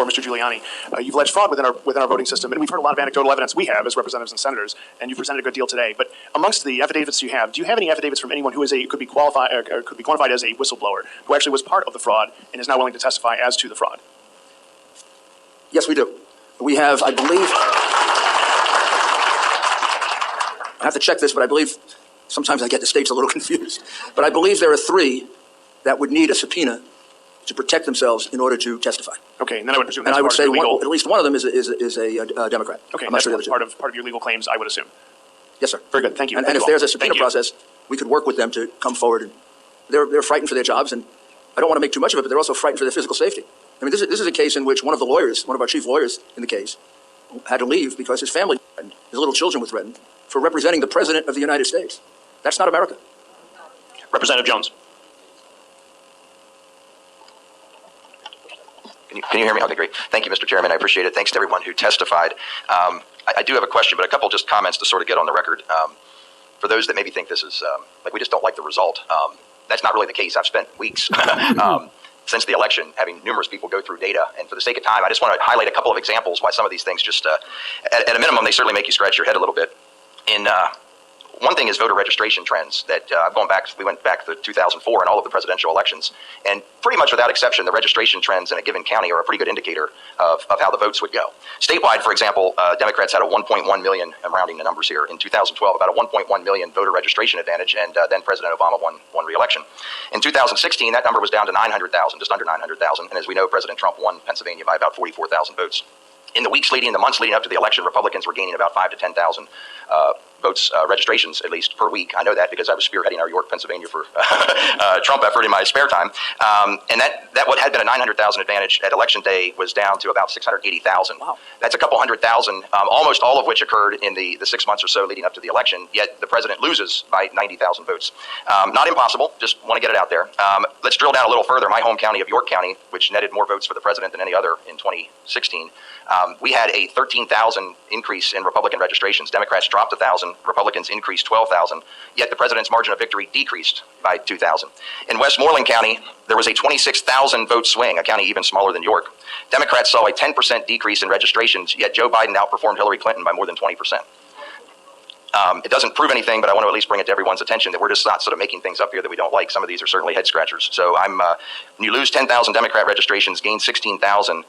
before, Mr. Giuliani, you've alleged fraud within our voting system, and we've heard a lot of anecdotal evidence we have as representatives and senators, and you've presented a good deal today. But amongst the affidavits you have, do you have any affidavits from anyone who could be quantified as a whistleblower, who actually was part of the fraud and is now willing to testify as to the fraud? Yes, we do. We have, I believe, I have to check this, but I believe sometimes I get the states a little confused. But I believe there are 3 that would need a subpoena to protect themselves in order to testify. Okay, and then I would presume that's part of your legal... at least one of them is a Democrat. Okay, that's part of your legal claims, I would assume. Yes, sir. Very good. Thank you. And if there's a subpoena process, we could work with them to come forward. And they're frightened for their jobs, and I don't want to make too much of it, but they're also frightened for their physical safety. I mean, this is a case in which one of our chief lawyers in the case, had to leave because his family threatened, his little children were threatened, for representing the President of the United States. That's not America. Representative Jones. Can you hear me? Okay, great. Thank you, Mr. Chairman. I appreciate it. Thanks to everyone who testified. I do have a question, but a couple just comments to sort of get on the record. For those that maybe think this is, we just don't like the result. That's not really the case. I've spent weeks since the election having numerous people go through data. And for the sake of time, I just want to highlight a couple of examples why some of these things just, at a minimum, they certainly make you scratch your head a little bit. One thing is voter registration trends that we went back to 2004 and all of the presidential elections, and pretty much without exception, the registration trends in a given county are a pretty good indicator of how the votes would go. Statewide, for example, Democrats had a 1.1 million, I'm rounding the numbers here, in 2012, about a 1.1 million voter registration advantage, and then President Obama won re-election. In 2016, that number was down to 900,000, just under 900,000, and as we know, President Trump won Pennsylvania by about 44,000 votes. In the months leading up to the election, Republicans were gaining about 5,000 to 10,000 votes, registrations at least per week. I know that because I was spearheading our York, Pennsylvania for Trump effort in my spare time. And that what had been a 900,000 advantage at election day was down to about 680,000. Wow. That's a couple 100,000, almost all of which occurred in the 6 months or so leading up to the election, yet the president loses by 90,000 votes. Not impossible, just want to get it out there. Let's drill down a little further. My home county of York County, which netted more votes for the president than any other in 2016, we had a 13,000 increase in Republican registrations. Democrats dropped 1,000, Republicans increased 12,000, yet the president's margin of victory decreased by 2,000. In Westmoreland County, there was a 26,000 vote swing, a county even smaller than York. Democrats saw a 10% decrease in registrations, yet Joe Biden outperformed Hillary Clinton by more than 20%. It doesn't prove anything, but I want to at least bring it to everyone's attention that we're just not sort of making things up here that we don't like. Some of these are certainly head scratchers. So when you lose 10,000 Democrat registrations, gain 16,000,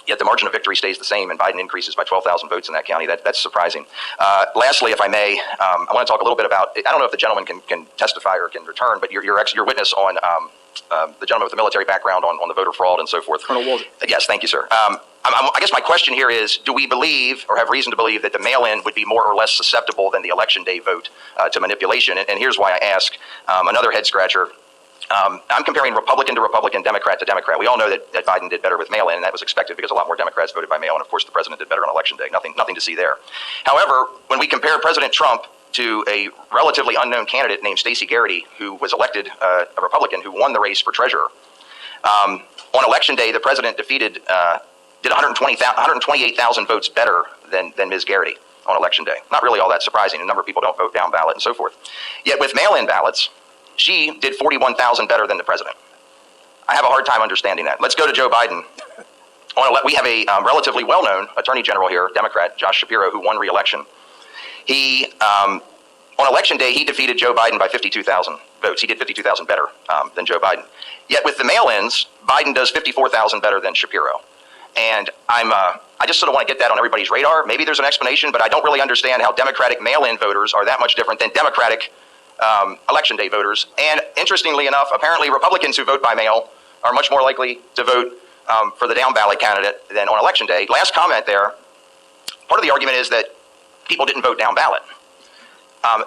yet the margin of victory stays the same, and Biden increases by 12,000 votes in that county. That's surprising. Lastly, if I may, I want to talk a little bit about, I don't know if the gentleman can testify or can return, but your witness on the gentleman with the military background on the voter fraud and so forth. Colonel Walden. Yes, thank you, sir. I guess my question here is, do we believe or have reason to believe that the mail-in would be more or less susceptible than the election day vote to manipulation? And here's why I ask. Another head scratcher. I'm comparing Republican to Republican, Democrat to Democrat. We all know that Biden did better with mail-in, and that was expected because a lot more Democrats voted by mail, and of course the president did better on election day. Nothing to see there. However, when we compare President Trump to a relatively unknown candidate named Stacey Garrity, who was elected a Republican who won the race for treasurer, on election day the president did 128,000 votes better than Ms. Garrity on election day. Not really all that surprising. A number of people don't vote down ballot and so forth. Yet with mail-in ballots, she did 41,000 better than the president. I have a hard time understanding that. Let's go to Joe Biden. We have a relatively well-known attorney general here, Democrat, Josh Shapiro, who won re-election. He, on election day, he defeated Joe Biden by 52,000 votes. He did 52,000 better than Joe Biden. Yet with the mail-ins, Biden does 54,000 better than Shapiro. And I just sort of want to get that on everybody's radar. Maybe there's an explanation, but I don't really understand how Democratic mail-in voters are that much different than Democratic election day voters. And interestingly enough, apparently Republicans who vote by mail are much more likely to vote for the down ballot candidate than on election day. Last comment there, part of the argument is that people didn't vote down ballot.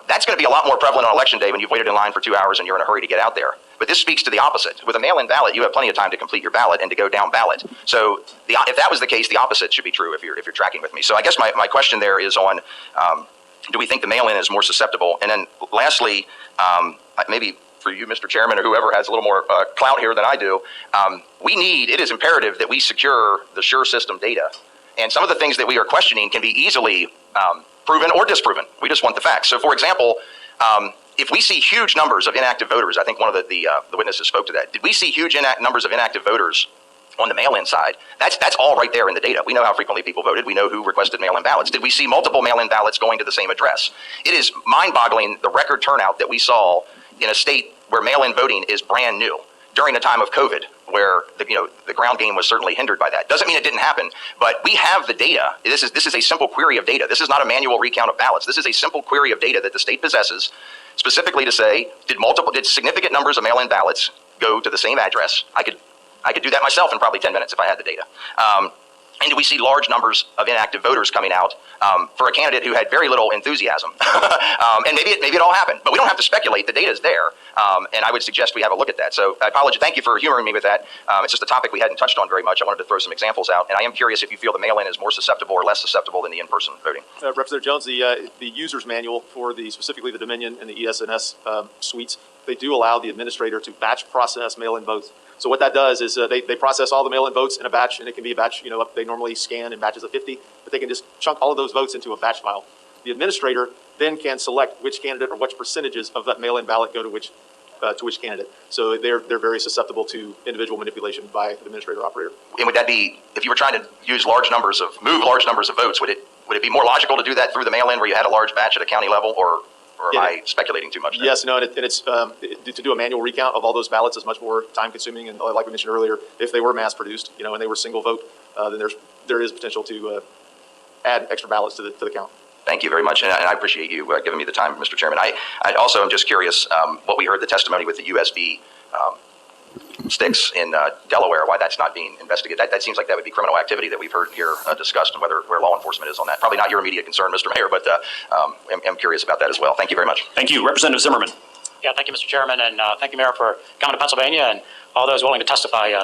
That's going to be a lot more prevalent on election day when you've waited in line for 2 hours and you're in a hurry to get out there. But this speaks to the opposite. With a mail-in ballot, you have plenty of time to complete your ballot and to go down ballot. So if that was the case, the opposite should be true if you're tracking with me. So I guess my question there is on, do we think the mail-in is more susceptible? And then lastly, maybe for you, Mr. Chairman, or whoever has a little more clout here than I do, it is imperative that we secure the SURE system data. And some of the things that we are questioning can be easily proven or disproven. We just want the facts. So for example, if we see huge numbers of inactive voters, I think one of the witnesses spoke to that. Did we see huge numbers of inactive voters on the mail-in side, that's all right there in the data. We know how frequently people voted. We know who requested mail-in ballots. Did we see multiple mail-in ballots going to the same address? It is mind-boggling the record turnout that we saw in a state where mail-in voting is brand new during a time of COVID, where the ground game was certainly hindered by that. Doesn't mean it didn't happen, but we have the data. This is a simple query of data. This is not a manual recount of ballots. This is a simple query of data that the state possesses, specifically to say, did significant numbers of mail-in ballots go to the same address? I could do that myself in probably 10 minutes if I had the data. And do we see large numbers of inactive voters coming out for a candidate who had very little enthusiasm? And maybe it all happened, but we don't have to speculate. The data is there, and I would suggest we have a look at that. So I apologize. Thank you for humoring me with that. It's just a topic we hadn't touched on very much. I wanted to throw some examples out, and I am curious if you feel the mail-in is more susceptible or less susceptible than the in-person voting. Representative Jones, the user's manual for specifically the Dominion and the ES&S suites, they do allow the administrator to batch process mail-in votes. So what that does is they process all the mail-in votes in a batch, and it can be a batch, they normally scan in batches of 50, but they can just chunk all of those votes into a batch file. The administrator then can select which candidate or which percentages of that mail-in ballot go to which candidate. So they're very susceptible to individual manipulation by the administrator operator. And would that be, if you were trying to move large numbers of votes, would it be more logical to do that through the mail-in where you had a large batch at a county level, or am I speculating too much there? Yes, no, and it's to do a manual recount of all those ballots is much more time consuming, and like we mentioned earlier, if they were mass produced, and they were single vote, then there is potential to add extra ballots to the count. Thank you very much, and I appreciate you giving me the time, Mr. Chairman. I also am just curious what we heard the testimony with the USB sticks in Delaware, why that's not being investigated. That seems like that would be criminal activity that we've heard here discussed, and where law enforcement is on that. Probably not your immediate concern, Mr. Mayor, but I'm curious about that as well. Thank you very much. Thank you. Representative Zimmerman. Yeah, thank you, Mr. Chairman, and thank you, Mayor, for coming to Pennsylvania, and all those willing to testify.